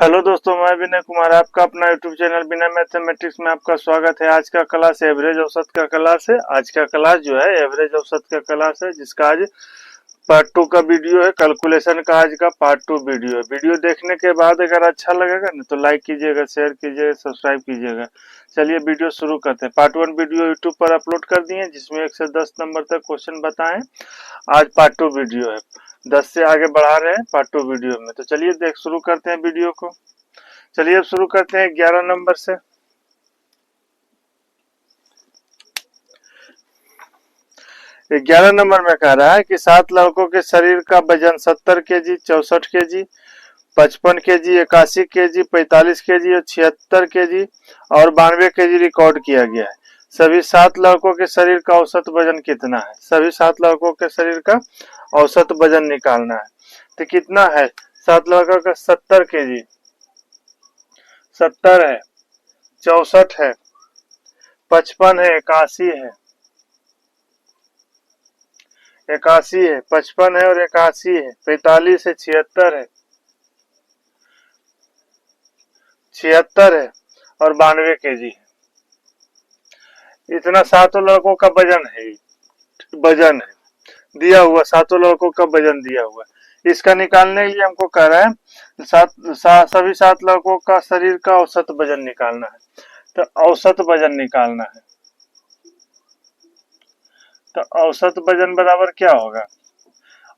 Hello दोस्तों, मैं विनय कुमार, आपका अपना यूट्यूब चैनल विनय मैथमेटिक्स में आपका स्वागत है। आज का क्लास एवरेज औसत का क्लास है। आज का क्लास जो है एवरेज औसत का क्लास है, जिसका आज पार्ट 2 का वीडियो है। कैलकुलेशन का आज का पार्ट 2 वीडियो है। वीडियो देखने के बाद अगर अच्छा लगेगा ना तो लाइक कीजिएगा, शेयर कीजिएगा, सब्सक्राइब कीजिएगा। चलिए वीडियो शुरू करते हैं। पार्ट 1 वीडियो यूट्यूब पर अपलोड कर दिए, जिसमें 1 से 10 नंबर तक क्वेश्चन बताएं। आज पार्ट 2 वीडियो है, 10 से आगे बढ़ा रहे हैं पार्ट 2 वीडियो में। तो चलिए देख शुरू करते हैं वीडियो को। चलिए अब शुरू करते हैं 11 नंबर से। 11 नंबर में कह रहा है कि 7 लड़कों के शरीर का वजन 70 KG, 64 KG, 55 KG, 81 KG, 45 KG और 76 केजी और 92 केजी रिकॉर्ड किया गया है। सभी 7 लड़कों के शरीर का औसत वजन कितना है? सभी 7 लड़कों के शरीर का औसत वजन निकालना है। तो कितना है? 7 लड़कों का 70 केजी, 70 है, 64 है, 55 है, 81 है, 81 है, 55 है और 81 है, 45 है, 76 है, 76 है और 92 केजी है। इतना 7 लड़कों का वजन है, वजन है दिया हुआ, 7 लड़कों का वजन दिया हुआ। इसका निकालने के लिए हमको कह रहा है सभी 7 लड़कों का शरीर का औसत वजन निकालना है। तो औसत वजन निकालना है। तो औसत वजन बराबर क्या होगा?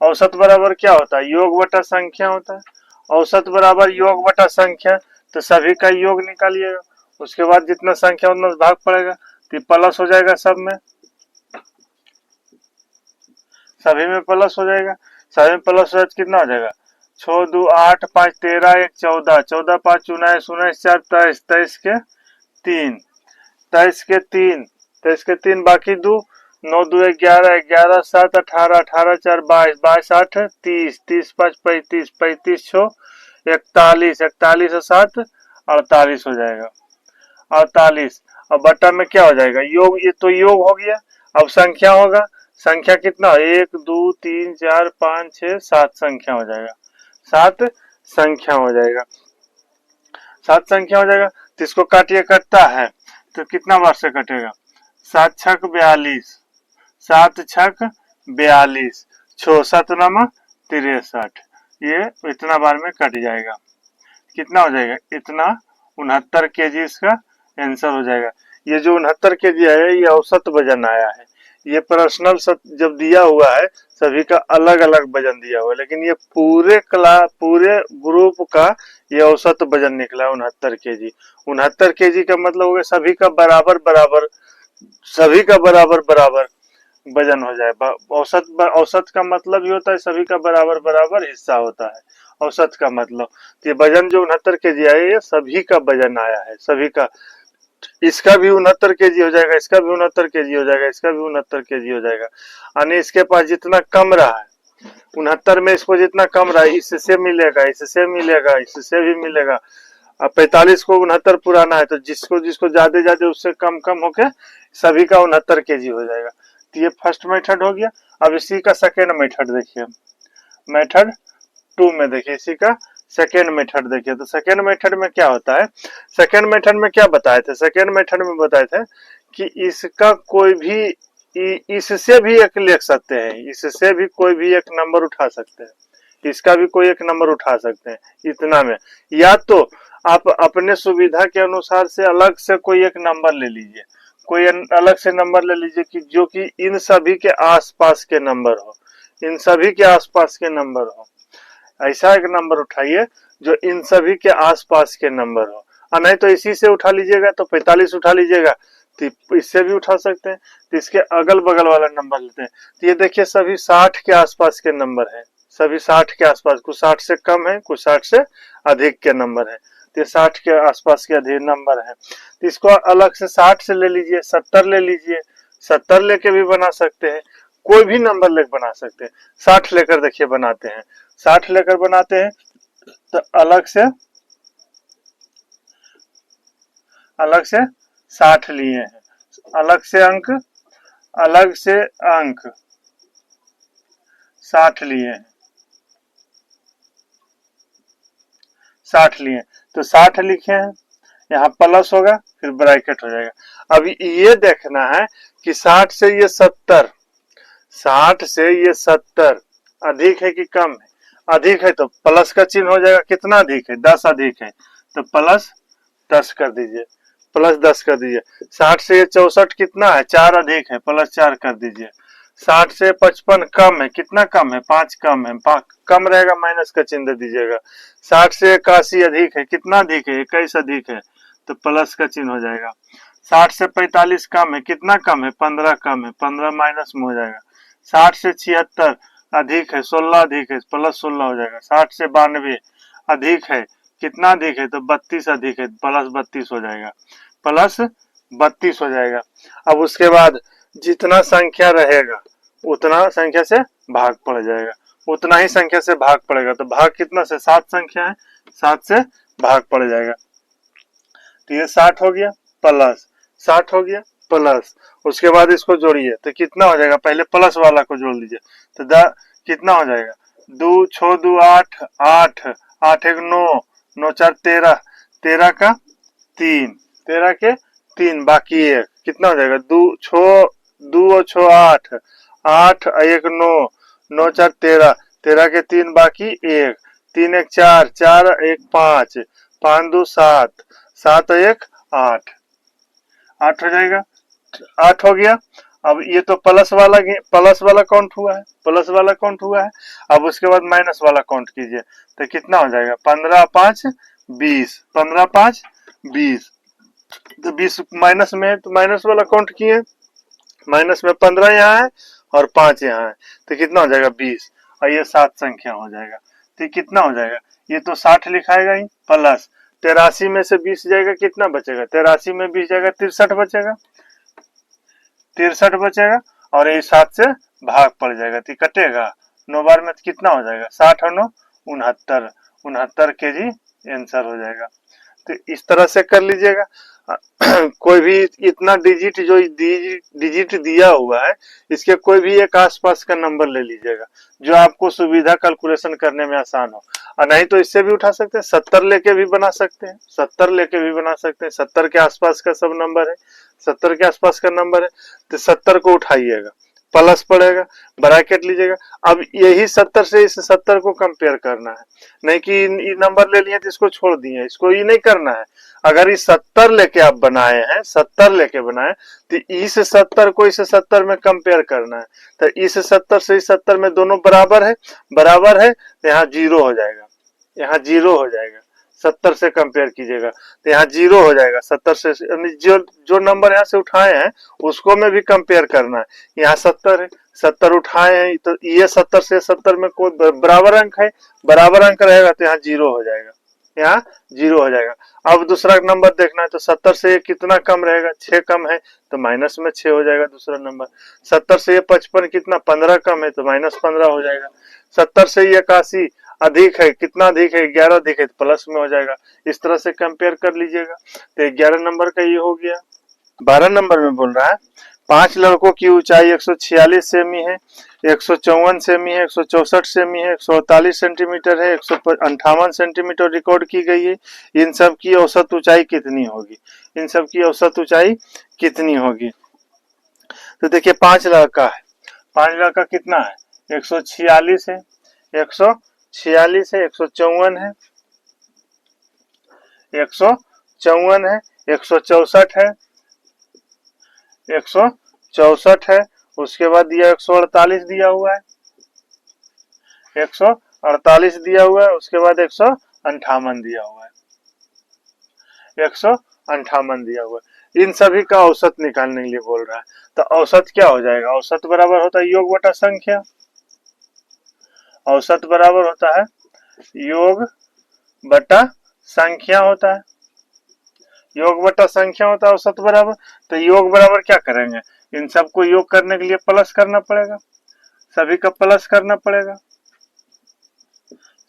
औसत बराबर क्या होता है? योग बटा संख्या होता है। औसत बराबर योग बटा संख्या। तो सभी का योग निकालिएगा, उसके बाद जितना संख्या उतना भाग पड़ेगा, तो प्लस हो जाएगा। सब में, सभी में प्लस हो जाएगा। सभी में प्लस हो जाए तो कितना हो जाएगा? 6 2 8 5 13 1 14, 14 5 19 19 4 23, 23 के 3, 23 के 3, 23 के 3 बाकी 2, 9 2 11, 11 7 18, 18 4 22, 22 8 30, 30 5 35, 35 6 41, 41 और 7 48 हो जाएगा। 48 और बट्टा में क्या हो जाएगा? योग। ये तो योग हो गया। अब संख्या होगा। संख्या कितना? 1 2 3 4 5 6 7 संख्या हो जाएगा। 7 संख्या हो जाएगा। 7 संख्या हो जाएगा। तो इसको काटिए, कटता है तो कितना बार से कटेगा? 7 छक 42, 7 छक 42, 6 7 नमा 63। ये इतना बार में कट जाएगा। कितना हो जाएगा? इतना 69 केजी इसका आंसर हो जाएगा। ये जो 69 केजी है, ये औसत वजन आया है। ये पर्सनल जब दिया हुआ है, सभी का अलग अलग वजन दिया हुआ है, लेकिन ये पूरे ग्रुप का ये औसत वजन निकला 69 केजी। 69 केजी का मतलब हो गया सभी का बराबर बराबर, सभी का बराबर बराबर वजन हो जाए। औसत का मतलब ही होता है सभी का बराबर बराबर हिस्सा होता है औसत का मतलब। ये वजन जो 69 केजी आया, ये सभी का वजन आया है, सभी का। इसका भी 69 केजी हो जाएगा, इसका भी 69 केजी हो जाएगा, इसका भी 69 केजी हो जाएगा। यानी इसके पास जितना कम रहा है 69 में, इसको जितना कम रहा है, इससे मिलेगा, इससे मिलेगा, इससे भी मिलेगा। अब 45 को 69 पुराना है, तो जिसको जिसको ज्यादा ज्यादा उससे कम कम होके सभी का 69 केजी हो जाएगा। तो ये फर्स्ट मेथड हो गया। अब इसी का सेकेंड मेथड देखिए, मेथड 2 में देखिए, इसी का सेकेंड मेथड देखिए। तो सेकेंड मेथड में क्या होता है? सेकेंड मेथड में क्या बताए थे? सेकेंड मेथड में बताए थे कि इसका कोई भी इससे भी एक लिख सकते हैं, इससे भी कोई भी एक नंबर उठा सकते हैं, इसका भी कोई एक नंबर उठा सकते हैं इतना में। या तो आप अपने सुविधा के अनुसार से अलग से कोई एक नंबर ले लीजिए, कोई अलग से नंबर ले लीजिए कि जो कि इन सभी के आसपास के नंबर हो, इन सभी के आसपास के नंबर हो। ऐसा एक नंबर उठाइए जो इन सभी के आसपास के नंबर हो। और नहीं तो इसी से उठा लीजिएगा, तो 45 उठा लीजिएगा, तो इससे भी उठा सकते हैं। तो इसके अगल बगल वाला नंबर लेते हैं। तो ये देखिए सभी 60 के आसपास के नंबर है, सभी 60 के आसपास, कुछ 60 से कम है, कुछ 60 से अधिक के नंबर है। तो ये 60 के आसपास के अधिक नंबर है। तो इसको अलग से 60 से ले लीजिए, 70 ले लीजिए, 70 लेके भी बना सकते हैं, कोई भी नंबर लेकर बना सकते हैं। 60 लेकर देखिए बनाते हैं, 60 लेकर बनाते हैं। तो अलग से 60 लिए हैं, अलग से अंक, अलग से अंक 60 लिए हैं, 60 लिए, तो 60 लिखे हैं, यहाँ प्लस होगा फिर ब्रैकेट हो जाएगा। अब ये देखना है कि 60 से ये 70, 60 से ये 70 अधिक है कि कम है। अधिक है तो प्लस का चिन्ह हो जाएगा। कितना अधिक है? 10 अधिक है तो प्लस 10 कर दीजिए, प्लस 10 कर दीजिए। 60 से ये 64 कितना है? 4 अधिक है, प्लस 4 कर दीजिए। 60 से 55 कम है, कितना कम है? 5 कम है, 5 कम रहेगा, माइनस का चिन्ह दे दीजिएगा। 60 से 81 अधिक है, कितना अधिक है? 21 अधिक है तो प्लस का चिन्ह हो जाएगा। 60 से 45 कम है, कितना कम है? 15 कम है, 15 माइनस में हो जाएगा। 60 से 76 अधिक है, 16 अधिक है, प्लस 16 हो जाएगा। 60 से 92 अधिक है, कितना अधिक है? तो 32 अधिक है, प्लस 32 हो जाएगा, प्लस 32 हो जाएगा। अब उसके बाद जितना संख्या रहेगा उतना संख्या से भाग पड़ जाएगा, उतना ही संख्या से भाग पड़ेगा। तो भाग कितना से? 7 संख्या है, 7 से भाग पड़ जाएगा। तो ये 60 हो गया प्लस, 60 हो गया प्लस, उसके बाद इसको जोड़िए तो कितना हो जाएगा? पहले प्लस वाला को जोड़ लीजिए तो कितना हो जाएगा? 2 6 2 8, 8 8 1 9, 9 4 13, 13 का 3, 13 के 3 बाकी 1, कितना हो जाएगा? 2 और 6 8, 8 1 9, 9 4 13, 13 के 3 बाकी 1, 3 1 4, 4 1 5, 5 2 7, 7 1 8, 8 हो जाएगा, 8 हो गया। अब ये तो प्लस वाला काउंट हुआ है, प्लस वाला काउंट हुआ है। अब उसके बाद माइनस वाला काउंट कीजिए तो कितना हो जाएगा? 15 5 20, 15 5 20, तो 20 माइनस में है तो माइनस वाला काउंट किए, माइनस में 15 यहाँ है और 5 यहाँ है तो कितना हो जाएगा? 20, और ये 7 संख्या हो जाएगा। तो कितना हो जाएगा? ये तो 60 लिखाएगा ही, प्लस 83 में से 20 जाएगा, कितना बचेगा? 83 में 20 जाएगा, 63 बचेगा, 63 बचेगा, और ये 7 से भाग पड़ जाएगा तो कटेगा 9 बार में तो कितना हो जाएगा? 60 और 9 69, 69 केजी आंसर हो जाएगा। तो इस तरह से कर लीजिएगा। कोई भी इतना डिजिट जो डिजिट दिया हुआ है इसके कोई भी एक आसपास का नंबर ले लीजिएगा जो आपको सुविधा कैलकुलेशन करने में आसान हो। और नहीं तो इससे भी उठा सकते हैं, 70 लेके भी बना सकते हैं, 70 लेके भी बना सकते हैं। 70 के आसपास का सब नंबर है, 70 के आसपास का नंबर है तो 70 को उठाइएगा, प्लस पड़ेगा, ब्रैकेट लीजिएगा। अब यही 70 से इस 70 को कंपेयर करना है, नहीं कि ये नंबर ले लिए तो इसको छोड़ दिए, इसको ये नहीं करना है। अगर इस 70 लेके आप बनाए हैं, 70 लेके बनाए तो इस 70 को इस 70 में कंपेयर करना है। तो इस 70 से इस 70 में दोनों बराबर है, बराबर है तो यहाँ 0 हो जाएगा, यहाँ 0 हो जाएगा। 70 से कंपेयर कीजिएगा तो यहाँ 0 हो जाएगा। 70 से जो नंबर यहाँ से उठाए हैं उसको में भी कंपेयर करना है। यहाँ 70 है, 70 उठाए हैं तो ये 70 से 70 में कोई बराबर अंक है, बराबर अंक रहेगा तो यहाँ 0 हो जाएगा, यहाँ 0 हो जाएगा। अब दूसरा नंबर देखना है तो 70 से ये कितना कम रहेगा? 6 कम है तो माइनस में 6 हो जाएगा दूसरा नंबर। 70 से ये 55 कितना? 15 कम है तो माइनस 15 हो जाएगा। 70 से ये 81 अधिक है, कितना अधिक है? 11 अधिक है तो प्लस में हो जाएगा। इस तरह से कंपेयर कर लीजिएगा। तो 11 नंबर का ये हो गया। 12 नंबर में बोल रहा है 5 लड़कों की ऊंचाई 146 सेमी है, 154 सेमी है, 164 सेमी है, 148 सेंटीमीटर है, 158 सेंटीमीटर रिकॉर्ड की गई है। इन सब की औसत ऊंचाई कितनी होगी? इन सब की औसत ऊंचाई कितनी होगी? तो देखिए 5 लड़का है, 5 लड़का कितना है? 146 है, 146 है, 154 है, 154 है, 164 है, 164 है, उसके बाद दिया 148 दिया हुआ है, 148 दिया हुआ है, उसके बाद 158 दिया हुआ है, 158 दिया हुआ है। इन सभी का औसत निकालने के लिए बोल रहा है। तो औसत क्या हो जाएगा? औसत बराबर होता है योग बटा संख्या, औसत बराबर होता है योग बटा संख्या होता है, योग बटा संख्या होता है औसत बराबर। तो योग बराबर क्या करेंगे? इन सबको योग करने के लिए प्लस करना पड़ेगा, सभी का प्लस करना पड़ेगा,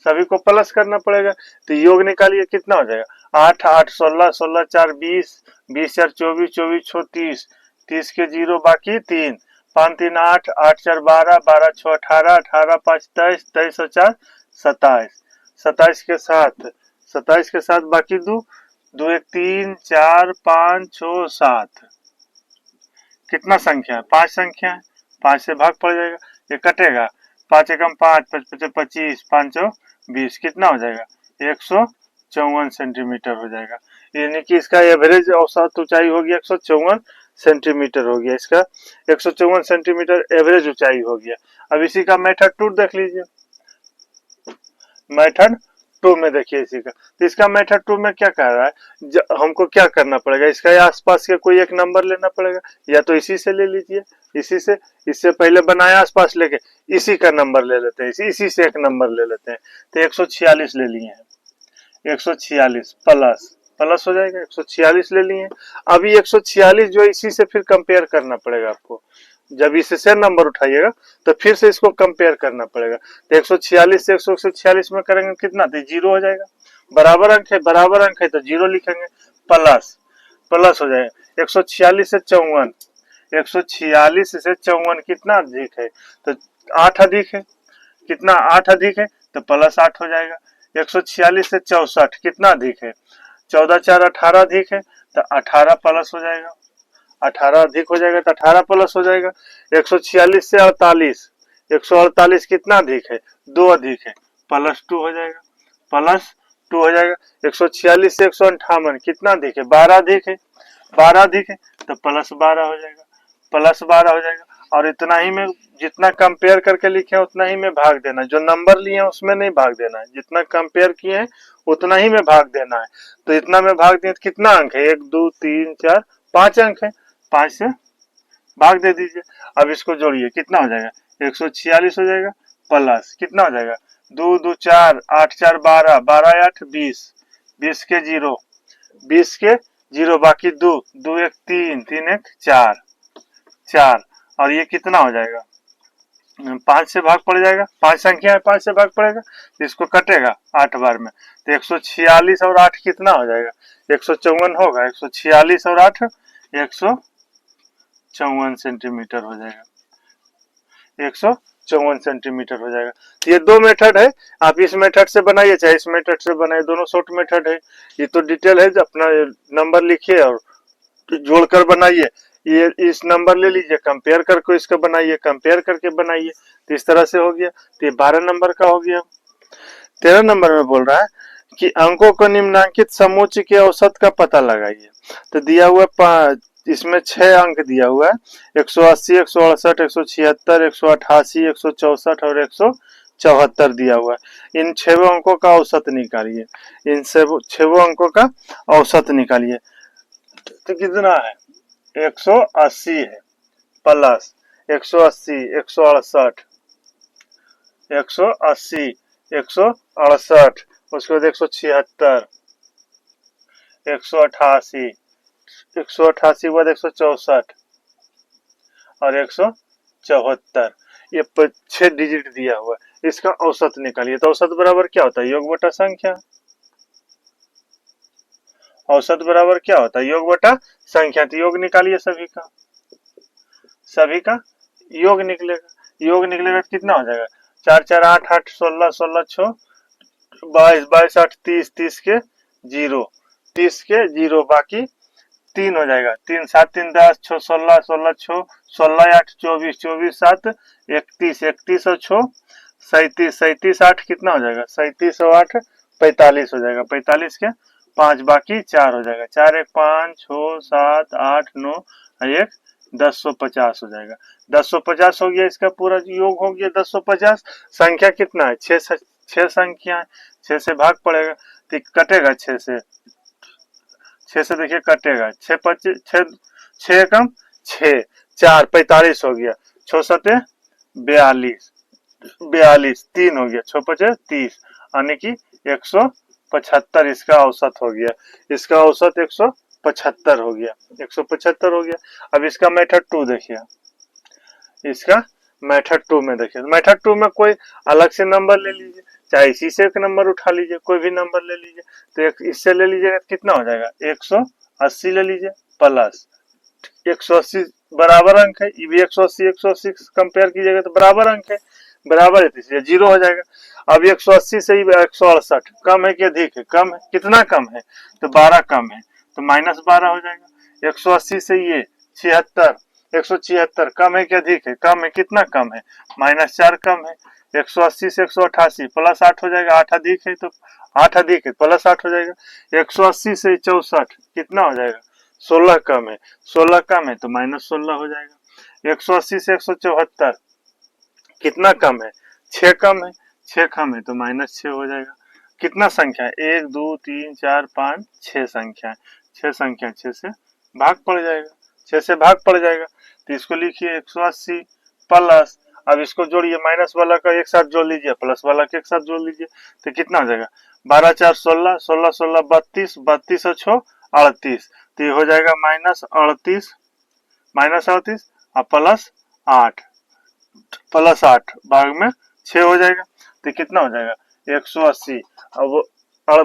सभी को प्लस करना पड़ेगा। तो योग निकालिए कितना हो जाएगा? 8 8 16, 16 4 20, 20 4 24, 24 6 30, 30 के 0 बाकी 3, 5 3 8, 8 4 12, 12 6 18, 18 5 23, 23 और 4 27, 27 के 7, 27 के साथ बाकी 2, 2 1 3 4 5 6 7, कितना संख्या है? 5 संख्या है, 5 से भाग पड़ जाएगा, ये कटेगा, 5 एकम 5, 5 पचे 25, 5 20, कितना हो जाएगा? 154 सेंटीमीटर हो जाएगा। यानी कि इसका एवरेज औसत ऊंचाई होगी 154 सेंटीमीटर हो गया, इसका 154 सेंटीमीटर एवरेज ऊंचाई हो गया। अब इसी का मेथड 2 देख लीजिए, मेथड 2 में देखिए इसी का, तो इसका मेथड 2 में क्या कह रहा है, हमको क्या करना पड़ेगा, इसका आसपास के कोई एक नंबर लेना पड़ेगा, या तो इसी से ले लीजिए, इसी से, इससे पहले बनाया आसपास लेके इसी का नंबर ले लेते हैं, इसी से एक नंबर ले लेते हैं, तो 146 ले लिए हैं, 146 प्लस हो जाएगा, 146 ले लिए। अभी 146 जो इसी से फिर कंपेयर करना पड़ेगा आपको, जब इससे नंबर उठाइएगा तो फिर से इसको कंपेयर करना पड़ेगा, तो 146 से 146 में करेंगे कितना, तो 0 हो जाएगा, बराबर अंक है तो 0 लिखेंगे, प्लस हो जाएगा 146 से 54, 146 से 54 कितना अधिक है, तो 8 अधिक है, कितना 8 अधिक है तो प्लस 8 हो जाएगा। 146 से 64 कितना अधिक है, 14 4 18 अधिक है तो 18 प्लस हो जाएगा, 18 अधिक हो जाएगा तो 18 प्लस हो जाएगा। 146 से 48, 148 कितना अधिक है, 2 अधिक है, प्लस 2 हो जाएगा, प्लस 2 हो जाएगा। 146 से 158 कितना अधिक है, 12 अधिक है, 12 अधिक है तो प्लस 12 हो जाएगा, प्लस 12 हो जाएगा। और इतना ही में जितना कंपेयर करके लिखे उतना ही में भाग देना, जो नंबर लिए हैं उसमें नहीं भाग देना है, जितना कंपेयर किए हैं उतना ही में भाग देना है। तो इतना में भाग दिए तो कितना अंक है, 1 2 3 4 5 अंक है, 5 से भाग दे दीजिए। अब इसको जोड़िए, कितना हो जाएगा, 146 हो जाएगा, प्लस कितना हो जाएगा, 2 2 4 8 4 12, 12 8 20, 20 के 0, 20 के 0 बाकी 2 2 1 3 3 1 4, 4 और ये कितना हो जाएगा, 5 से भाग पड़ जाएगा, 5 संख्या है, 5 से भाग पड़ेगा तो इसको कटेगा 8 बार में, तो 146 और 8 कितना हो जाएगा, 154 होगा, 146 और 8 154 सेंटीमीटर हो जाएगा, 154 सेंटीमीटर हो जाएगा। तो ये 2 मेथड है, आप इस मेथड से बनाइए चाहे इस मेथड से बनाइए, दोनों शॉर्ट मेथड है। ये तो डिटेल है, अपना नंबर लिखिए और जोड़कर बनाइए, ये इस नंबर ले लीजिए, कंपेयर करके इसका बनाइए, कंपेयर करके बनाइए, तो इस तरह से हो गया। तो ये 12 नंबर का हो गया। 13 नंबर में बोल रहा है कि अंकों को निम्नांकित समोच्च के औसत का पता लगाइए। तो दिया हुआ इसमें 6 अंक दिया हुआ है, 180 168 176 188 164 और 174 दिया हुआ है। इन 6 अंकों का औसत निकालिए, इन 6 अंकों का औसत निकालिए। तो कितना है, 180 है, प्लस 180 168 180 168, उसके बाद 176 188 188 के बाद 164 और 174, ये 6 डिजिट दिया हुआ है, इसका औसत निकालिए। तो औसत बराबर क्या होता है, योग बटा संख्या, औसत बराबर क्या होता है, योग बटा संख्या। तो योग निकालिए, सभी का योग निकलेगा, योग निकलेगा तो कितना हो जाएगा, 4 4 8 8 16 16 6 22 22 8 30 30 के 0, 30 के 0 बाकी 3 हो जाएगा, 3 7 3 10 6 16 16 6 16 8 24 24 7 31 31 और 6 37 37 8 कितना हो जाएगा, 37 और 8 45 हो जाएगा, 45 के 5 बाकी 4 हो जाएगा, 4 1 5 6 7 8 9 और 1 1050 हो जाएगा, 1050 हो गया, इसका पूरा योग हो गया 1050। संख्या कितना है, 6 संख्या है, 6 से भाग पड़ेगा तो कटेगा, 6 से देखिए कटेगा, 6 25 6 कम 6 4 45 हो गया, 6 7 42 42 3 हो गया, 6 5 30 यानी कि 175 इसका औसत हो गया, इसका औसत 175 हो गया, 175 हो गया। अब इसका मेथड 2 देखिए, इसका मेथड 2 में देखिए, मेथड 2 में कोई अलग से नंबर ले लीजिए, चाहे इसी से एक नंबर उठा लीजिए, कोई भी नंबर ले लीजिए, तो इससे ले लीजिएगा कितना हो जाएगा, 180 ले लीजिए, प्लस 180 बराबर अंक है, ये भी 180 180 कंपेयर कीजिएगा तो बराबर अंक है, बराबर है, इसलिए 0 हो जाएगा। अब 180 से 168 कम है कि अधिक है? कम है। कितना कम है? तो 12 कम है, तो -12 हो जाएगा। 180 से ये 76, 176 कम है कि अधिक है? कम है। कितना कम है? -4 कम है। 180 से 188 +8 हो जाएगा, 8 अधिक है तो 8 अधिक है +8 हो जाएगा। 180 से 64 कितना हो जाएगा? 16 कम है, 16 कम है तो -16 हो जाएगा। 180 से 174 कितना कम है? 6 कम है, 6 कम है तो -6 हो जाएगा। कितना संख्या है? 1 2 3 4 5 6 संख्या है। 6 संख्या 6 से भाग पड़ जाएगा, 6 से भाग पड़ जाएगा। तो इसको लिखिए 180 प्लस, अब इसको जोड़िए, माइनस वाला का एक साथ जोड़ लीजिए, प्लस वाला के एक साथ जोड़ लीजिए, तो कितना हो जाएगा? 12 4 16, 16 16 32, 32 और 6 38, तो ये हो जाएगा -38, -38 और +8, +8 भाग में 6 हो जाएगा, तो कितना हो जाएगा? 180। अब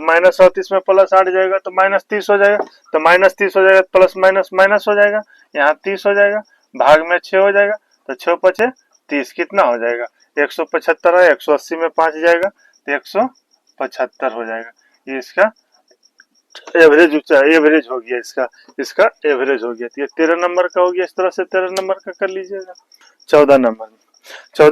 -38 में +8 जाएगा तो -30 हो जाएगा, तो -30 हो जाएगा, प्लस माइनस माइनस हो जाएगा, यहाँ 30 हो जाएगा, भाग में 6 हो जाएगा, तो 6 पचे 30 कितना हो जाएगा? 175 है, 180 में 5 जाएगा तो 175 हो जाएगा। ये इसका एवरेज एवरेज हो गया, इसका एवरेज हो गया। तो ये 13 नंबर का हो गया। इस तरह से 13 नंबर का कर लीजिएगा। 14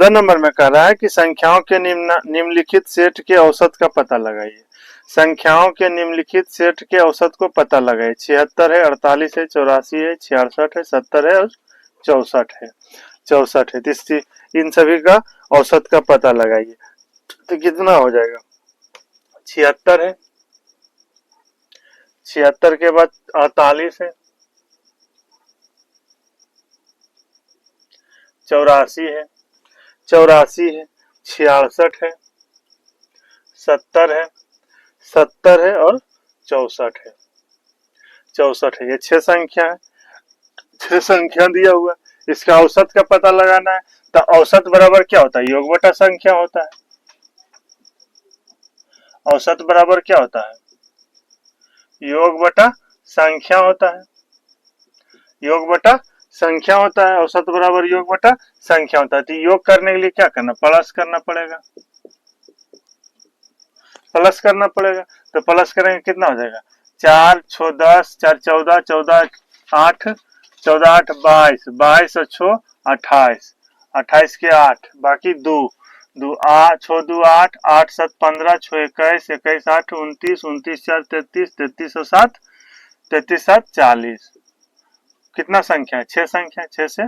नंबर में कह रहा है कि संख्याओं के निम्नलिखित सेट के औसत का पता लगाइए। संख्याओं के निम्नलिखित सेट के औसत को पता लगाइए। 76 है, 48 है, 84 है, 66 है, 70 है और 64 है। 64 है, तो इन सभी का औसत का पता लगाइए। तो कितना हो जाएगा? 76 है, 76 के बाद 48 है, 84 है, 84 है, 66 है, 70 है, 70 है और 64 है। 64 है, ये 6 संख्या है, 6 संख्या दिया हुआ है। इसका औसत का पता लगाना है, तो औसत बराबर क्या होता है? योग बटा संख्या होता है। औसत बराबर क्या होता है? योग बटा संख्या होता है। योग बटा संख्या होता है, औसत बराबर योग बटा संख्या होता है। तो योग करने के लिए क्या करना? प्लस करना पड़ेगा, प्लस करना पड़ेगा। तो प्लस करेंगे कितना हो जाएगा? 4 6 10, 4 14, 14 8, 14 8 22, 22 और 6 28, 28 के 8 बाकी 2, 2 8 6 2 8, 8 7 15, 6 21, 21 8 29, 29 4 33, 33 और 7, 33 7 40। कितना संख्या है? 6 संख्या, 6 से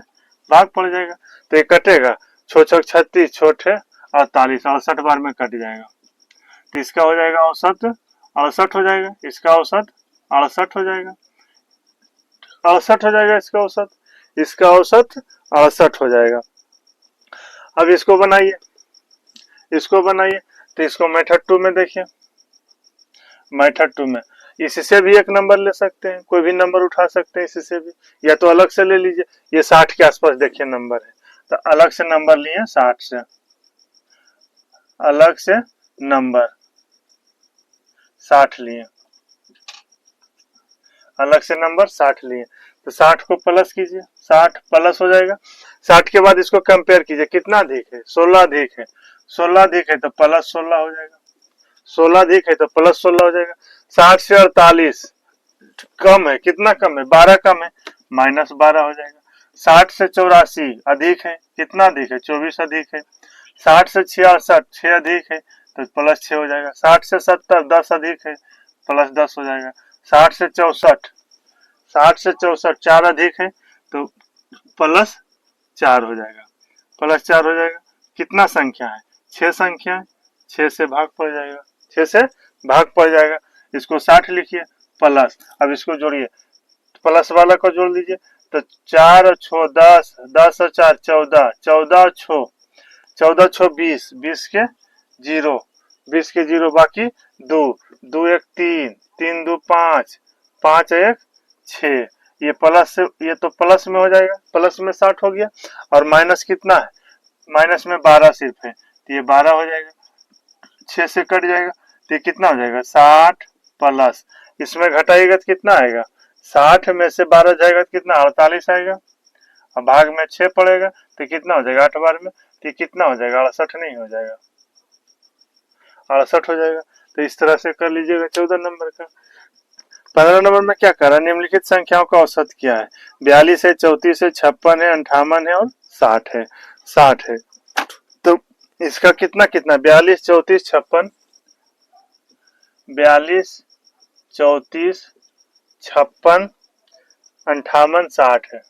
भाग पड़ जाएगा, तो ये कटेगा। 6 6 36, छोटे 48, 68 बार में कट जाएगा। तो इसका हो जाएगा औसत 68 हो जाएगा, इसका औसत 68 हो जाएगा, 68 हो जाएगा इसका औसत, इसका औसत 68 हो जाएगा। अब इसको बनाइए, इसको बनाइए, तो इसको मेथड 2 में देखिए। मेथड 2 में इससे भी एक नंबर ले सकते हैं, कोई भी नंबर उठा सकते हैं इससे भी, या तो अलग से ले लीजिए। ये 60 के आसपास देखिए नंबर है, तो अलग से नंबर लिए 60 से, अलग से नंबर 60 लिए, अलग से नंबर 60 लिए, तो 60 को प्लस कीजिए, 60 प्लस हो जाएगा। 60 के बाद इसको कंपेयर कीजिए, कितना अधिक है? 16 अधिक है, 16 अधिक है तो प्लस 16 हो जाएगा, 16 अधिक है तो प्लस 16 हो जाएगा। 60 से 48 कम है, कितना कम है? 12 कम है, -12 हो जाएगा। 60 से 84 अधिक है, कितना अधिक है? 24 अधिक है। 60 से 66 6 अधिक है तो +6 हो जाएगा। 60 से 70 10 अधिक है, +10 हो जाएगा। 60 से 64, 60 से 64 4 अधिक है तो +4 हो जाएगा, +4 हो जाएगा। कितना संख्या है? 6 संख्या है, 6 से भाग पड़ जाएगा, 6 से भाग पड़ जाएगा। इसको 60 लिखिए प्लस, अब इसको जोड़िए, प्लस वाला को जोड़ लीजिए, तो 4 और 6 10, 10 और 4 14, 14 और 6 14 6 20, 20 के 0, 20 के 0 बाकी 2, 2 1 3, 3 2 5, 5 1 6। ये प्लस से, ये तो प्लस में हो जाएगा, प्लस में 60 हो गया, और माइनस कितना है? माइनस में 12 सिर्फ है, तो ये 12 हो जाएगा, 6 से कट जाएगा, तो ये कितना हो जाएगा? 60 प्लस, इसमें घटाइएगा तो कितना आएगा? 60 में से 12 जाएगा तो कितना? 48 आएगा, और भाग में 6 पड़ेगा तो कितना हो जाएगा? 8 बार में कि कितना हो जाएगा, 68 नहीं हो जाएगा, 68 हो जाएगा। तो इस तरह से कर लीजिएगा 14 नंबर का। 15 नंबर में क्या करा, निम्नलिखित संख्याओं का औसत क्या है। 42 है, 34 है, 56 है, 58 है और 60 है। 60 है तो इसका कितना कितना, 42, 34, 56, 42, 34, 56, 58, 60 है,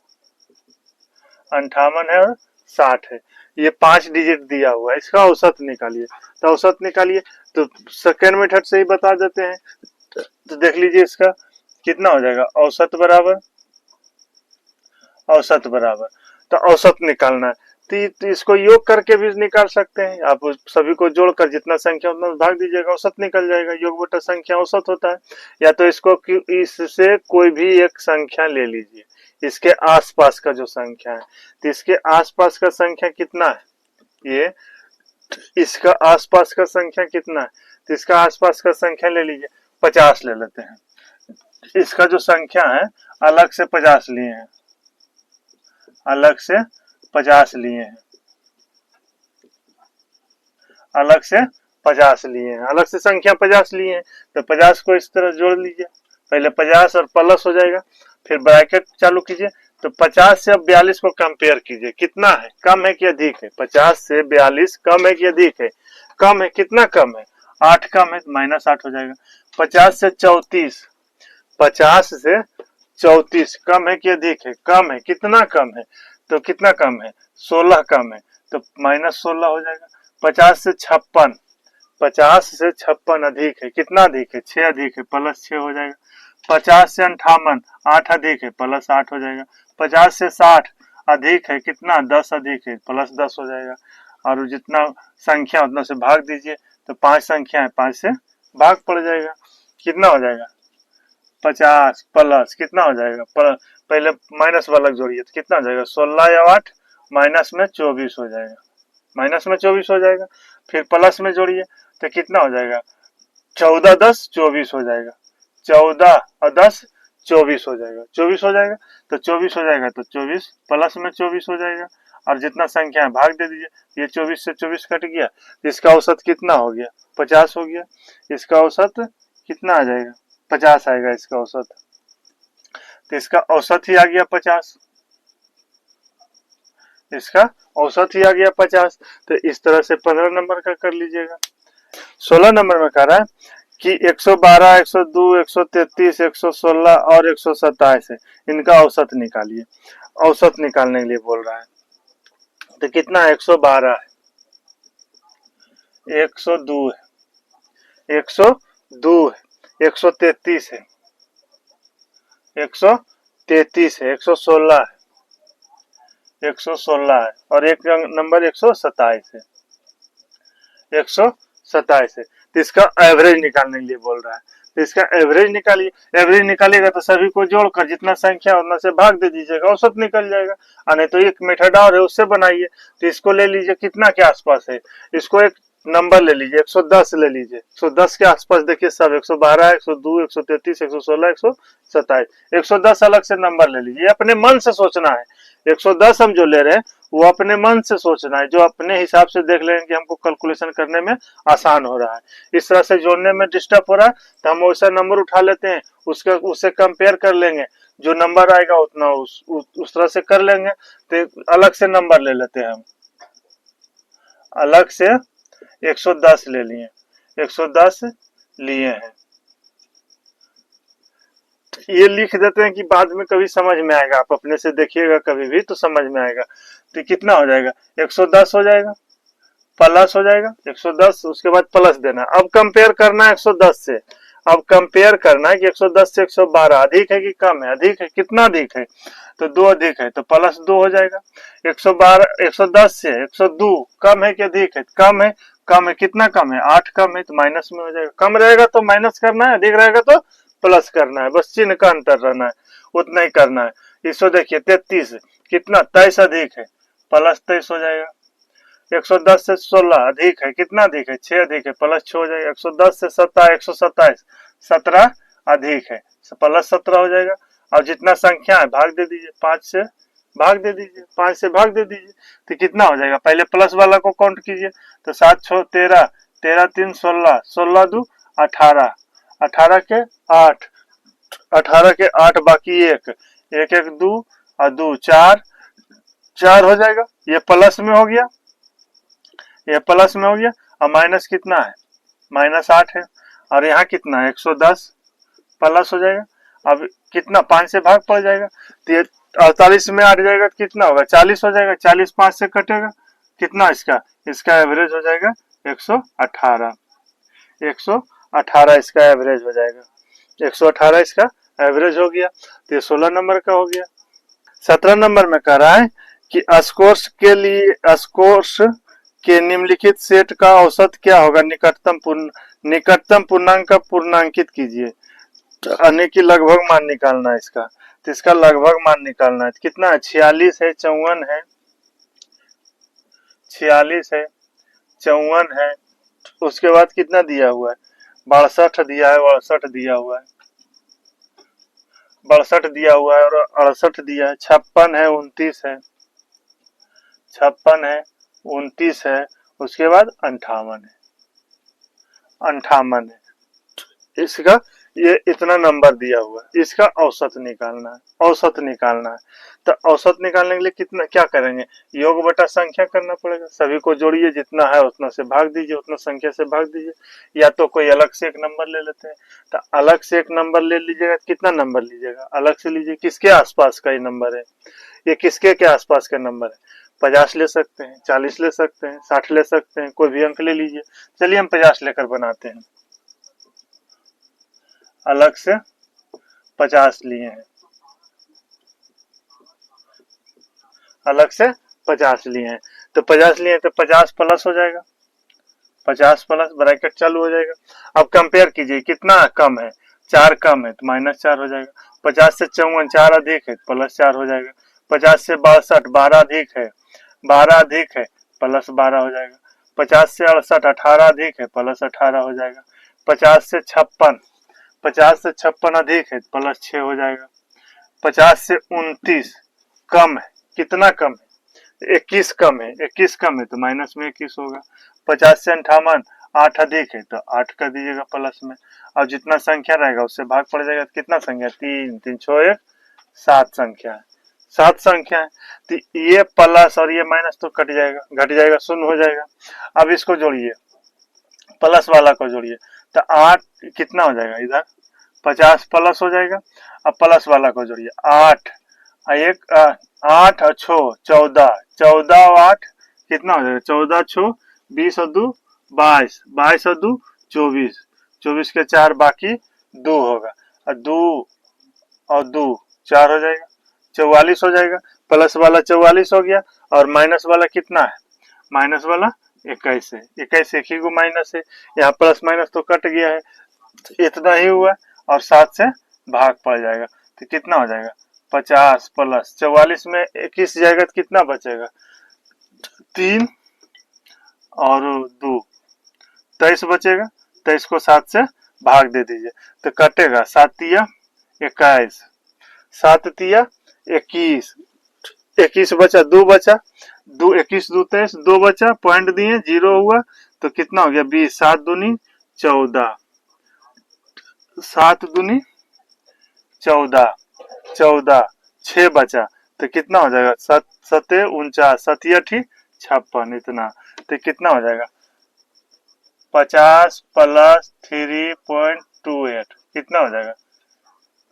58 है और 60 है। ये 5 डिजिट दिया हुआ है, इसका औसत निकालिए। तो औसत निकालिए तो सेकेंड मेथड से ही बता देते हैं। तो देख लीजिए इसका कितना हो जाएगा, औसत बराबर, औसत बराबर, तो औसत निकालना है। तो इसको योग करके भी निकाल सकते हैं आप, सभी को जोड़कर जितना संख्या उतना भाग दीजिएगा, औसत निकल जाएगा। योग बटा संख्या औसत होता है। या तो इसको इससे कोई भी एक संख्या ले लीजिए, इसके आसपास का जो संख्या है, तो इसके आसपास का संख्या कितना है, ये इसका आसपास का संख्या कितना है, तो इसका आसपास का संख्या ले लीजिए, 50 ले लेते हैं। इसका जो संख्या है अलग से 50 लिए हैं, अलग से 50 लिए हैं, अलग से 50 लिए हैं, अलग से संख्या 50 लिए हैं। तो 50 को इस तरह जोड़ लीजिए, पहले 50 और प्लस हो जाएगा, फिर ब्रैकेट चालू कीजिए। तो 50 से अब 42 को कंपेयर कीजिए, कितना है, कम है कि अधिक है। 50 से 42 कम है कि अधिक है, कम है, कितना कम है, 8 कम है, तो -8 हो जाएगा। 50 से 34, 50 से 34 कम है कि अधिक है, कम है, कितना कम है, तो कितना कम है, 16 कम है, तो -16 हो जाएगा। 50 से 56, 50 से 56 अधिक है, कितना अधिक है, 6 अधिक है, +6 हो जाएगा। 50 से 58, 8 अधिक है, +8 हो जाएगा। 50 से 60 अधिक है, कितना, 10 अधिक है, +10 हो जाएगा। और जितना संख्या उतना से भाग दीजिए, तो 5 संख्या है, 5 से भाग पड़ जाएगा, कितना हो जाएगा, 50 प्लस कितना हो जाएगा, पहले माइनस वाला जोड़िए तो कितना हो जाएगा, 16 या 8, माइनस में 24 हो जाएगा, माइनस में 24 हो जाएगा। फिर प्लस में जोड़िए तो कितना हो जाएगा, 14 10 24 हो जाएगा, 14 और 10 24 हो जाएगा, 24 हो जाएगा। तो 24 हो जाएगा तो 24 प्लस में 24 हो जाएगा। और जितना संख्या है भाग दे दीजिए, ये 24 से 24 कट गया, इसका औसत कितना हो गया, 50 हो गया। इसका औसत कितना आ जाएगा, 50 आएगा इसका औसत। तो इसका औसत ही आ गया 50, इसका औसत ही आ गया 50। तो इस तरह से 15 नंबर का कर लीजिएगा। 16 नंबर में कह रहा है कि 112, 102, 133, 116 और 127 है, इनका औसत निकालिए। औसत निकालने के लिए बोल रहा है। तो कितना है, 112 है, 102 है, 102 है, 133 है, 133 है, 116 है, 116 है और एक नंबर 127 है, 127 है। तो इसका एवरेज निकालने के लिए बोल रहा है। तो इसका एवरेज निकालिए, एवरेज निकालिएगा तो सभी को जोड़कर जितना संख्या उतना से भाग दे दीजिएगा, औसत निकल जाएगा। और नहीं तो एक मेथड और है, उससे बनाइए। तो इसको ले लीजिए, कितना के आसपास है, इसको एक नंबर ले लीजिए, 110 ले लीजिए, 110 के आसपास देखिए सब, 112, 102, 133, 116, 127, 110 अलग से नंबर ले लीजिए। अपने मन से सोचना है, 110 हम जो ले रहे हैं वो अपने मन से सोचना है, जो अपने हिसाब से देख लेंगे कि हमको कैलकुलेशन करने में आसान हो रहा है। इस तरह से जोड़ने में डिस्टर्ब हो रहा है तो हम वैसा नंबर उठा लेते हैं, उससे कंपेयर कर लेंगे, जो नंबर आएगा उतना उस तरह से कर लेंगे। तो अलग से नंबर ले लेते हैं हम, अलग से 110 ले लिए, 110 लिए हैं। ये लिख देते हैं कि बाद में कभी समझ में आएगा, आप अपने से देखिएगा कभी भी तो समझ में आएगा। तो कितना हो जाएगा, 110 हो जाएगा, प्लस हो जाएगा 110, उसके बाद प्लस देना। अब कंपेयर करना है 110 से, अब कंपेयर करना है कि 110 से 112 अधिक है कि कम है, अधिक है, कितना अधिक है, तो 2 अधिक है, तो +2 हो जाएगा। 112, 110 से 102 कम है कि अधिक है, कम है, कम है, कितना कम है, 8 कम है, तो माइनस में हो जाएगा। कम रहेगा तो माइनस करना है, अधिक रहेगा तो प्लस करना है, बस चिन्ह का अंतर रहना है, उतना ही करना है। इसको देखिए 33 कितना, 23 अधिक है, +23 हो जाएगा। 110 से 16 अधिक है, कितना अधिक है, 6 अधिक है, +6 हो जाएगा। 110 से 127, 17 अधिक है, +17 हो जाएगा। और जितना संख्या है भाग दे दीजिए, 5 से भाग दे दीजिए, 5 से भाग दे दीजिए, तो कितना हो जाएगा, पहले प्लस वाला को काउंट कीजिए, तो 7 6 13, 13 3 16, 16 2 18, 18 के 8, 18 के 8 बाकी 1, 1 1 2 और 2 4, 4 हो जाएगा, ये प्लस में हो गया, ये प्लस में हो गया, और माइनस कितना है, माइनस 8 है, और यहाँ कितना है 110 प्लस हो जाएगा। अब कितना 5 से भाग पड़ जाएगा, तो ये 48 में 8 जाएगा तो कितना होगा 40 हो जाएगा, 40 5 से कटेगा, कितना इसका, इसका एवरेज हो जाएगा 118, 118 इसका एवरेज हो जाएगा, 118 इसका एवरेज हो गया, तो ये 16 नंबर का हो गया। 17 नंबर में कह रहा है कि स्कोर्स के लिए, स्कोर्स के निम्नलिखित सेट का औसत क्या होगा, निकटतम पूर्णांक का पूर्णांकित कीजिए, यानी कि लगभग मान निकालना है इसका, तो इसका लगभग मान निकालना है, कितना है 46 है, 54 है, 46 है, 54 है, उसके बाद कितना दिया हुआ है 62 दिया है, 62 दिया हुआ है, 62 दिया हुआ है, और 68 दिया है, 56 है, 29 है, 56 है, 29 है, उसके बाद 58 है, 58 है, इसका ये इतना नंबर दिया हुआ है, इसका औसत निकालना है, औसत निकालना है, तो औसत निकालने के लिए कितना क्या करेंगे, योग बटा संख्या करना पड़ेगा, सभी को जोड़िए, जितना है उतना से भाग दीजिए, उतना संख्या से भाग दीजिए, या तो कोई अलग से एक नंबर ले लेते हैं, तो अलग से एक नंबर ले लीजिएगा, कितना नंबर लीजिएगा, अलग से लीजिए, किसके आसपास का ये नंबर है, ये किसके के आसपास का नंबर है, 50 ले सकते हैं, 40 ले सकते हैं, 60 ले सकते हैं, कोई भी अंक ले लीजिए, चलिए हम 50 लेकर बनाते हैं, अलग से 50 लिए हैं, अलग से 50 लिए हैं, तो 50 लिए तो 50 प्लस हो जाएगा, 50 प्लस ब्रैकेट चालू हो जाएगा। अब कंपेयर कीजिए कितना कम है, 4 कम है तो -4 हो जाएगा, 50 से 54 4 अधिक है +4 हो जाएगा, 50 से 62 12 अधिक है, 12 अधिक है +12 हो जाएगा, 50 से 68 18 अधिक है +18 हो जाएगा, 50 से 56 अधिक है +6 हो जाएगा, 50 से 29 कम है, कितना कम है 21 कम है, 21 कम है तो माइनस में 21 होगा, 50 से 58 8 अधिक है तो 8 कर दीजिएगा प्लस में, और जितना संख्या रहेगा उससे भाग पड़ जाएगा, कितना संख्या 3 3 6 1 7 संख्या है, 7 संख्या है, तो ये प्लस और ये माइनस तो कट जाएगा, घट जाएगा, शून्य हो जाएगा। अब इसको जोड़िए, प्लस वाला को जोड़िए, तो 8 कितना हो जाएगा, इधर 50 प्लस हो जाएगा, अब प्लस वाला को जोड़िए 8 एक 8 और 6 14, 14 और 8 कितना हो जाएगा, 14 6 20 और 2 22, 22 और 2 24, 24 के 4 बाकी 2 होगा, और 2 और 2 4 हो जाएगा, 44 हो जाएगा, प्लस वाला 44 हो गया, और माइनस वाला कितना है, माइनस वाला 21 है, 21 एक ही को माइनस है, यहाँ प्लस माइनस तो कट गया है, इतना ही हुआ, और 7 से भाग पड़ जाएगा, तो कितना हो जाएगा 50 प्लस 44 में 21 जाएगा तो कितना बचेगा 3 और 2 23 बचेगा, 23 को 7 से भाग दे दीजिए तो कटेगा 7 तिया 21, 7 तिया 21, 21 बचा 2 बचा 2 21 2 23 2 बचा, पॉइंट दिए 0 हुआ तो कितना हो गया 20, 7 दूनी 14, 7 दूनी 14 14 6 बचा तो कितना हो जाएगा 7 7 49 7 56, इतना तो कितना हो जाएगा 50 प्लस 3.28 कितना हो जाएगा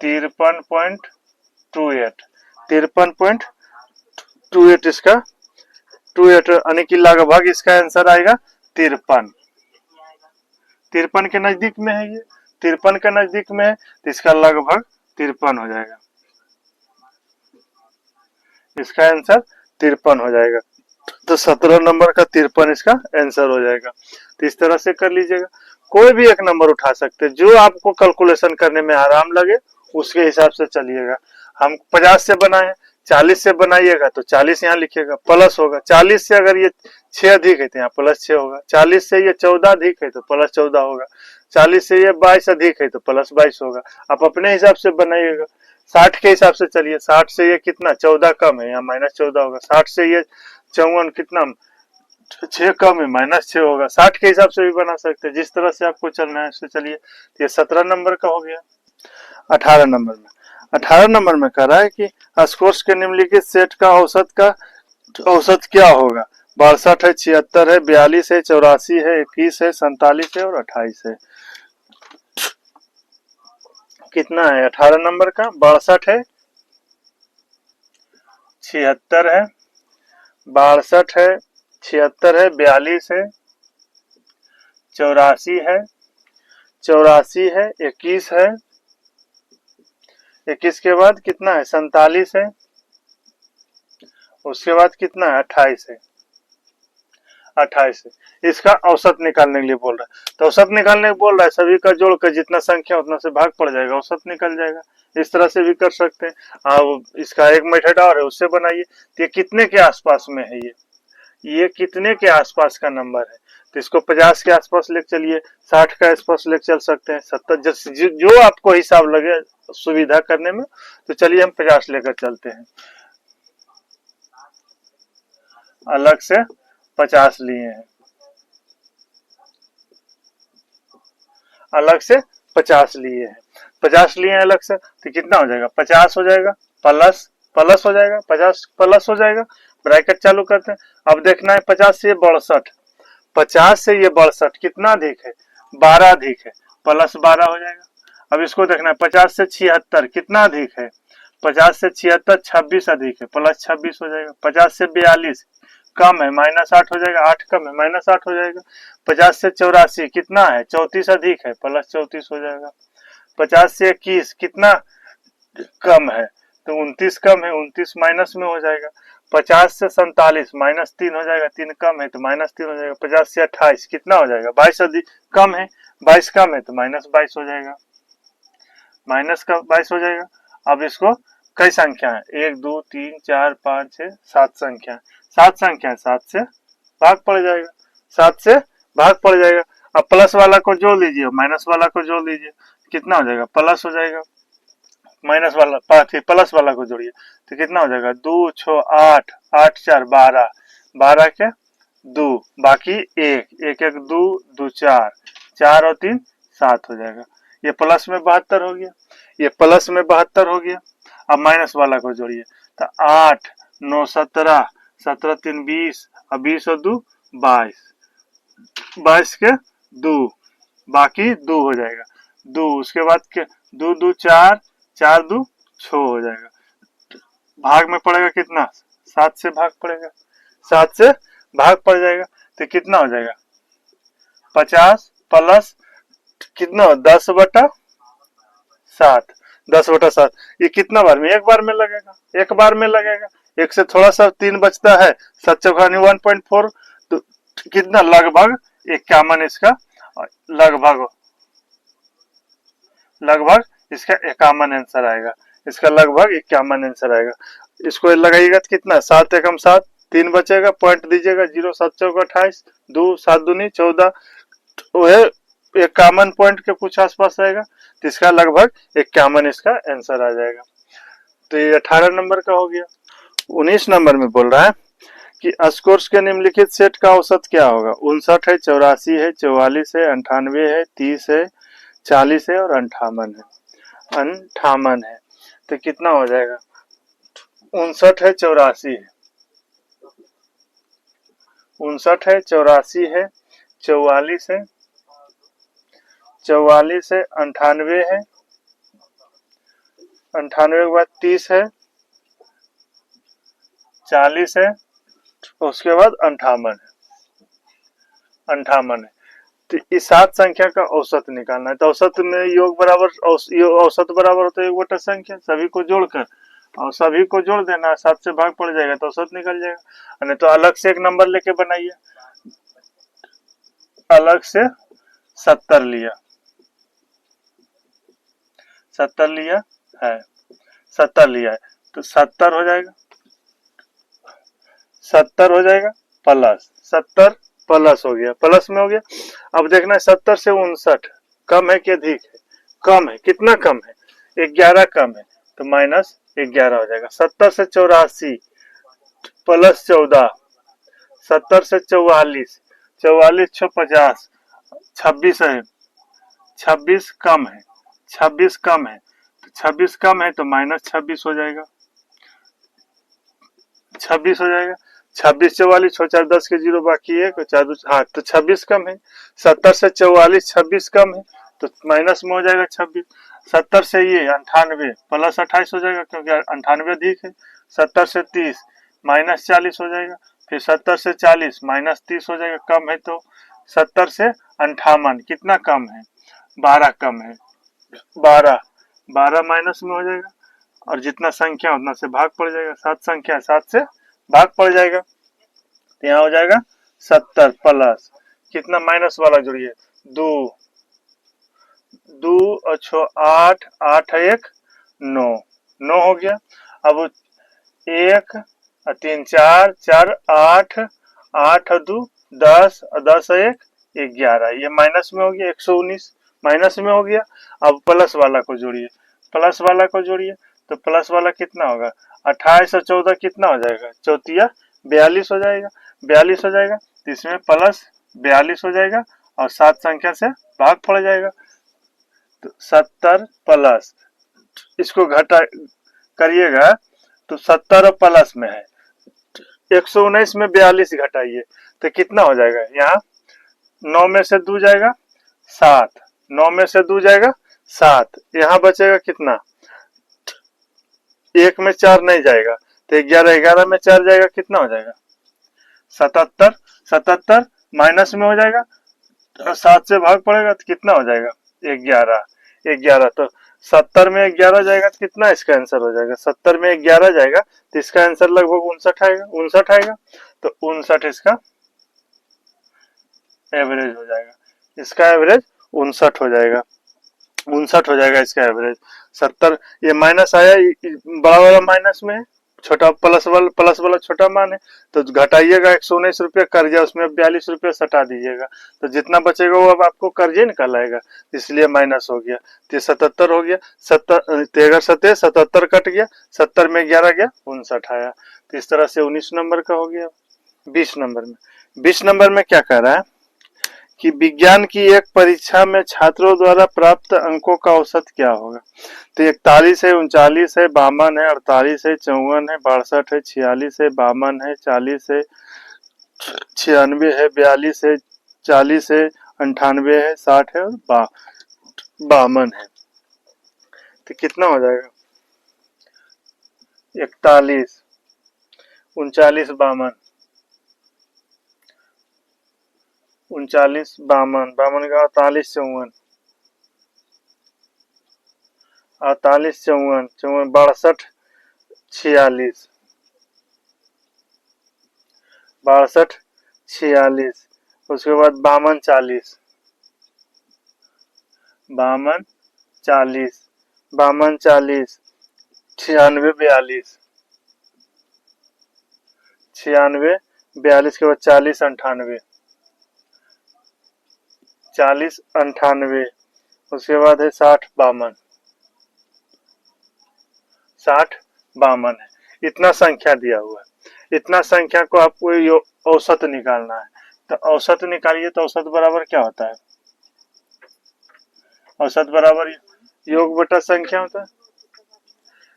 53.28, 53.28 इसका 28 यानी कि लगभग इसका आंसर आएगा 53, 53 के नजदीक में है, ये 53 के नजदीक में है तो इसका लगभग 53 हो जाएगा, इसका आंसर 53 हो जाएगा, तो 17 नंबर का 53 इसका आंसर हो जाएगा। तो इस तरह से कर लीजिएगा, कोई भी एक नंबर उठा सकते हैं, जो आपको कैलकुलेशन करने में आराम लगे उसके हिसाब से चलिएगा। हम 50 से बनाए, 40 से बनाइएगा तो 40 यहाँ लिखिएगा प्लस होगा, 40 से अगर ये 6 अधिक है तो यहाँ +6 होगा, 40 से ये 14 अधिक है तो +14 होगा, 40 से ये 22 अधिक है तो +22 होगा, आप अपने हिसाब से बनाइएगा। 60 के हिसाब से चलिए, 60 से ये कितना 14 कम है, यहाँ -14 होगा। 60 से ये 54 कितना 6 कम है, -6 होगा। 60 के हिसाब से भी बना सकते हैं, जिस तरह से आपको चलना है उससे चलिए। ये 17 नंबर का हो गया। 18 नंबर में, 18 नंबर में कह रहा है कि स्कोर्स के निम्नलिखित सेट का औसत क्या होगा। 62 है, 76 है, 42 है, 84 है, 21 है, 47 है और 28 है। कितना है 18 नंबर का? 62 है, 76 है, 62 है, 76 है, 42 है, 84 है, 84 है, 21 है, 21 के बाद कितना है 47 है, उसके बाद कितना है 28 है, 28 है। इसका औसत निकालने के लिए बोल रहा है। तो औसत निकालने को बोल रहा है, सभी का जोड़कर जितना संख्या उतना से भाग पड़ जाएगा, औसत निकल जाएगा। इस तरह से भी कर सकते हैं। अब इसका एक मेथड और है, उससे बनाइए। तो ये कितने के आसपास में है, ये कितने के आसपास का नंबर है। तो इसको 50 के आसपास लेकर चलिए, 60 के आसपास लेकर चल सकते हैं, 70, जो आपको हिसाब लगे सुविधा करने में। तो चलिए हम 50 लेकर चलते हैं, अलग से 50 लिए हैं, अलग से 50 लिए हैं, 50 लिए हैं अलग से। तो कितना हो जाएगा 50 हो जाएगा, प्लस प्लस हो जाएगा, 50 प्लस हो जाएगा। ब्रैकेट चालू करते हैं। अब देखना है 50 से 62, 50 से ये 62 कितना अधिक है 12 अधिक है, प्लस 12 हो जाएगा। अब इसको देखना है 50 से 76 कितना अधिक है, 50 से 76 26 अधिक है, प्लस 26 हो जाएगा। 50 से 42 कम है, -8 हो जाएगा, 8 कम है, -8 हो जाएगा। 50 से 84 कितना है 34 अधिक है, प्लस 34 हो जाएगा। 50 से 21 कितना कम है, तो 29 कम है, 29 माइनस में हो जाएगा। 50 से 47 -3 हो जाएगा, 3 कम है तो -3 हो जाएगा। 50 से 28 कितना हो जाएगा 22 अधिक कम है, 22 कम है तो -22 हो जाएगा, -22 हो जाएगा। अब इसको कई संख्या है 1 2 3 4 5 6 7 संख्या, 7 संख्या 7 से भाग पड़ जाएगा, 7 से भाग पड़ जाएगा। अब प्लस वाला को जोड़ लीजिए, माइनस वाला को जोड़ लीजिए, कितना हो जाएगा प्लस हो जाएगा, माइनस वाला प्लस वाला को जोड़िए तो कितना हो जाएगा 2 6 8 8 4 12, 12 के 2 बाकी 1 1 1 2 2 4 4 और 3 7 हो जाएगा। ये प्लस में 72 हो गया, ये प्लस में 72 हो गया। अब माइनस वाला को जोड़िए तो 8 9 17 17 3 20 और 20 और 2 22, 22 के 2 बाकी 2 हो जाएगा, 2 उसके बाद के 2 2 4 4 2 6 हो जाएगा। भाग में पड़ेगा कितना 7 से भाग पड़ेगा, 7 से भाग पड़ जाएगा तो कितना हो जाएगा 50 प्लस कितना 10/7, 10/7। ये कितना बार में, एक बार में लगेगा, एक बार में लगेगा। एक से थोड़ा सा 3 बचता है, 7 चौका 1.4 तो कितना लगभग 51 इसका, लगभग लगभग इसका 51 आंसर आएगा, इसका लगभग 51 आंसर आएगा। इसको लगाइएगा तो कितना 7 एकम 7, 3 बचेगा, पॉइंट दीजिएगा 0 7 चौका 28, 2 7 दूनी 14, वह 51 पॉइंट के कुछ आसपास रहेगा। तो इसका लगभग 51 इसका आंसर आ जाएगा। तो ये 18 नंबर का हो गया। 19 नंबर में बोल रहा है कि स्कोर्स के निम्नलिखित सेट का औसत क्या होगा। 59 है, 84 है, 44 है, 98 है, 30 है, 40 है और 58 है, 58 है। तो कितना हो जाएगा 59 है, 84 है, 59 है, 84 है, 44 है, 44 है, 98 है, 98 के बाद 30 है, 40 है, उसके बाद 58 है, 58 है। तो इस 7 संख्या का औसत निकालना है। तो औसत में योग बराबर औसत बराबर होता है 1 बटा संख्या, सभी को जोड़कर और सभी को जोड़ देना, 7 से भाग पड़ जाएगा तो औसत निकल जाएगा। नहीं तो अलग से एक नंबर लेके बनाइए, अलग से 70 लिया, 70 लिया है, 70 लिया है तो 70 हो जाएगा, 70 हो जाएगा प्लस 70 प्लस हो गया, प्लस में हो गया। अब देखना है 70 से 59 कम है कि अधिक है, कम है, कितना कम है 11 कम है, तो -11 हो जाएगा। 70 से 84 प्लस 14, 70 से 44, 44 छः 50, 26 है, 26 कम है, 26 कम है, तो 26 कम है तो -26 हो जाएगा, 26 हो जाएगा। 26 44 छः 4 10 के जीरो बाकी है, हाँ तो 26 कम है। 70 से 44 26 कम है तो माइनस में हो जाएगा 26। 70 से ये 98 प्लस 28 हो जाएगा क्योंकि 98 अधिक है। 70 से 30 -40 हो जाएगा। फिर 70 से 40 -30 हो जाएगा, कम है तो 70 से 58 कितना कम है, 12 कम है, 12 12 माइनस में हो जाएगा और जितना संख्या उतना से भाग पड़ जाएगा। 7 संख्या 7 से भाग पड़ जाएगा तो यहाँ हो जाएगा 70 प्लस कितना माइनस वाला जोड़िए 2 2 और 6 8 8 1 9 9 हो गया। अब 1 और 3 4 4 8 8 और 2 10 और 10 और 1 11, ये माइनस में हो गया 119 माइनस में हो गया। अब प्लस वाला को जोड़िए, प्लस वाला को जोड़िए तो प्लस वाला कितना होगा 28 और 14 कितना हो जाएगा, चौथिया 42 हो जाएगा, 42 हो जाएगा तो इसमें प्लस 42 हो जाएगा और 7 संख्या से भाग पड़ जाएगा। तो 70 प्लस इसको घटा करिएगा तो 70 और प्लस में है 119 में 42 घटाइए तो कितना हो जाएगा, यहाँ 9 में से 2 जाएगा 7, 9 में से 2 जाएगा 7, यहाँ बचेगा कितना, 1 में 4 नहीं जाएगा तो 11, 11 में 4 जाएगा कितना हो जाएगा 77, 77 माइनस में हो जाएगा तो 7 से भाग पड़ेगा तो कितना हो जाएगा 11, 11 तो 70 में 11 जाएगा तो कितना इसका आंसर हो जाएगा, 70 में 11 जाएगा तो इसका आंसर लगभग 59 आएगा, 59 आएगा तो 59 इसका एवरेज हो जाएगा, इसका एवरेज 59 हो जाएगा, 59 हो जाएगा इसका एवरेज। 70 ये माइनस आया, बड़ा वाला माइनस में है, छोटा प्लस वाला छोटा मान है तो घटाइएगा 119 रुपये कर्जा, उसमें 42 रुपये सटा दीजिएगा तो जितना बचेगा वो अब आपको कर्जे निकल आएगा, इसलिए माइनस हो गया तो 77 हो गया। 77 कट गया, 70 में 11 गया 59 आया, तो इस तरह से 19 नंबर का हो गया। 20 नंबर में क्या कह रहा है कि विज्ञान की एक परीक्षा में छात्रों द्वारा प्राप्त अंकों का औसत क्या होगा। तो 41 है, 39 है, 52 है, 48 है, 54 है, 62 है, 46 है, 52 है, 40 है, 96 है, 42 है, 40 है, 98 है, 60 है और 52 है। तो कितना हो जाएगा 41 39 52 39 52 52 का 48 54 48 54 54 62 46 46, उसके बाद 52 40 52 40 52 40 96 42 96 42 के बाद 40 98 40 98, उसके बाद है 60 52 60 52 है। इतना संख्या दिया हुआ है, इतना संख्या को आपको औसत निकालना है तो औसत निकालिए तो औसत बराबर क्या होता है, औसत बराबर योग बटा संख्या होता है,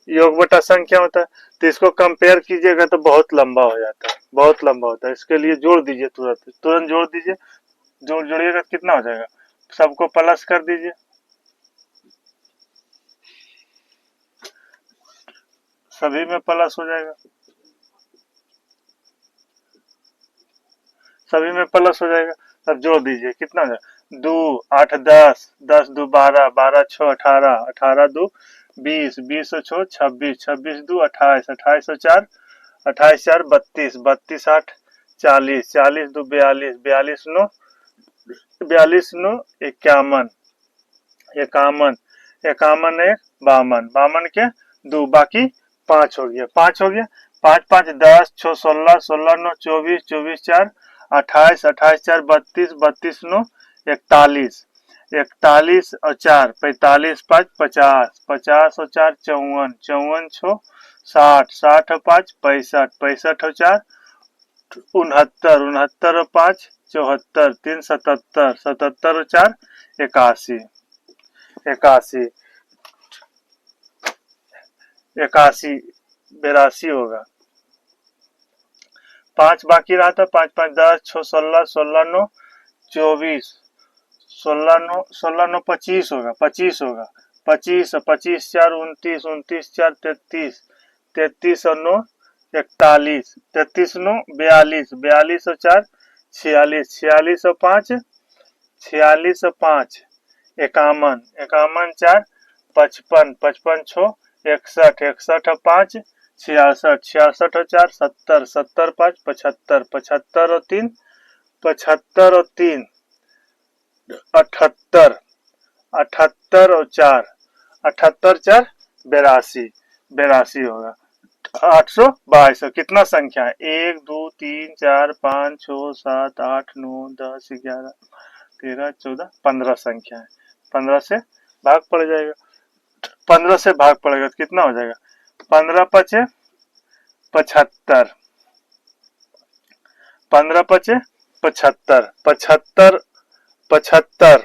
योग बटा संख्या होता है। तो इसको कंपेयर कीजिएगा तो बहुत लंबा हो जाता है, बहुत लंबा होता है, इसके लिए जोड़ दीजिए, तुरंत जोड़ दीजिए, जोड़िएगा कितना हो जाएगा, सबको प्लस कर दीजिए, सभी में प्लस हो जाएगा, सभी में प्लस हो जाएगा। तब जोड़ दीजिए कितना हो जाएगा 2 8 10 10 2 12 12 6 18 18 2 20 20 और 6 26 26 2 28 28 और 4 28 4 32 32 8 40 40 2 42 42 9 42 9 51 51 51 1 52 52 के 2 बाकी 5 हो गया, 5 हो गया, 5 5 10 6 16 16 9 24 24 4 28 28 4 32 32 9 41 41 और 4 45 5 50 50 और 4 54 54 6 60 60 और 5 65 65 और 4 69 69 और 5 74 3 77 77 और 4 81 81 81 82 होगा। 5 बाकी रहा था, 5 5 10 6 16 16 9 24 16 9 16 9 25 होगा, 25 होगा। 25 25 4 29 29 4 33 33 और 9 41 33 9 42 42 और 4 46 46 और 5 46 और 5 51 51 4 55 55 6 61 61 और 5 66 66 और 4 70 70 5 75 75 और 3 75 और 3 78 78 और 4 78 4 82 82 होगा। 822 कितना संख्या है? 1 2 3 4 5 6 7 8 9 10 11 13 14 15 संख्या है। 15 से भाग पड़ जाएगा। 15 से भाग पड़ेगा तो कितना हो जाएगा? 15 पचे 75 15 पचे 75 75 75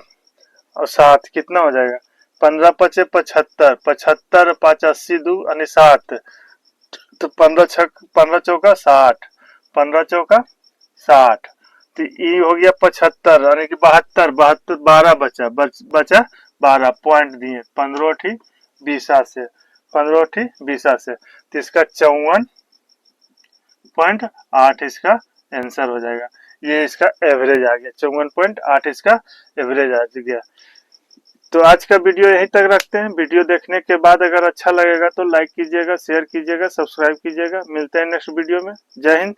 और 7 कितना हो जाएगा? 15 पचे 75 75 5 80 2 यानी 7 तो 15 चौका 60 15 चौका 60 तो ये हो गया 75 यानी कि 72 72 12 बचा 12 पॉइंट दिए 15 ठी 20 से 15 ठी 20 से तो इसका 54.8 इसका आंसर हो जाएगा। ये इसका एवरेज आ गया 54.8 इसका एवरेज आ गया। तो आज का वीडियो यहीं तक रखते हैं। वीडियो देखने के बाद अगर अच्छा लगेगा तो लाइक कीजिएगा, शेयर कीजिएगा, सब्सक्राइब कीजिएगा। मिलते हैं नेक्स्ट वीडियो में। जय हिंद।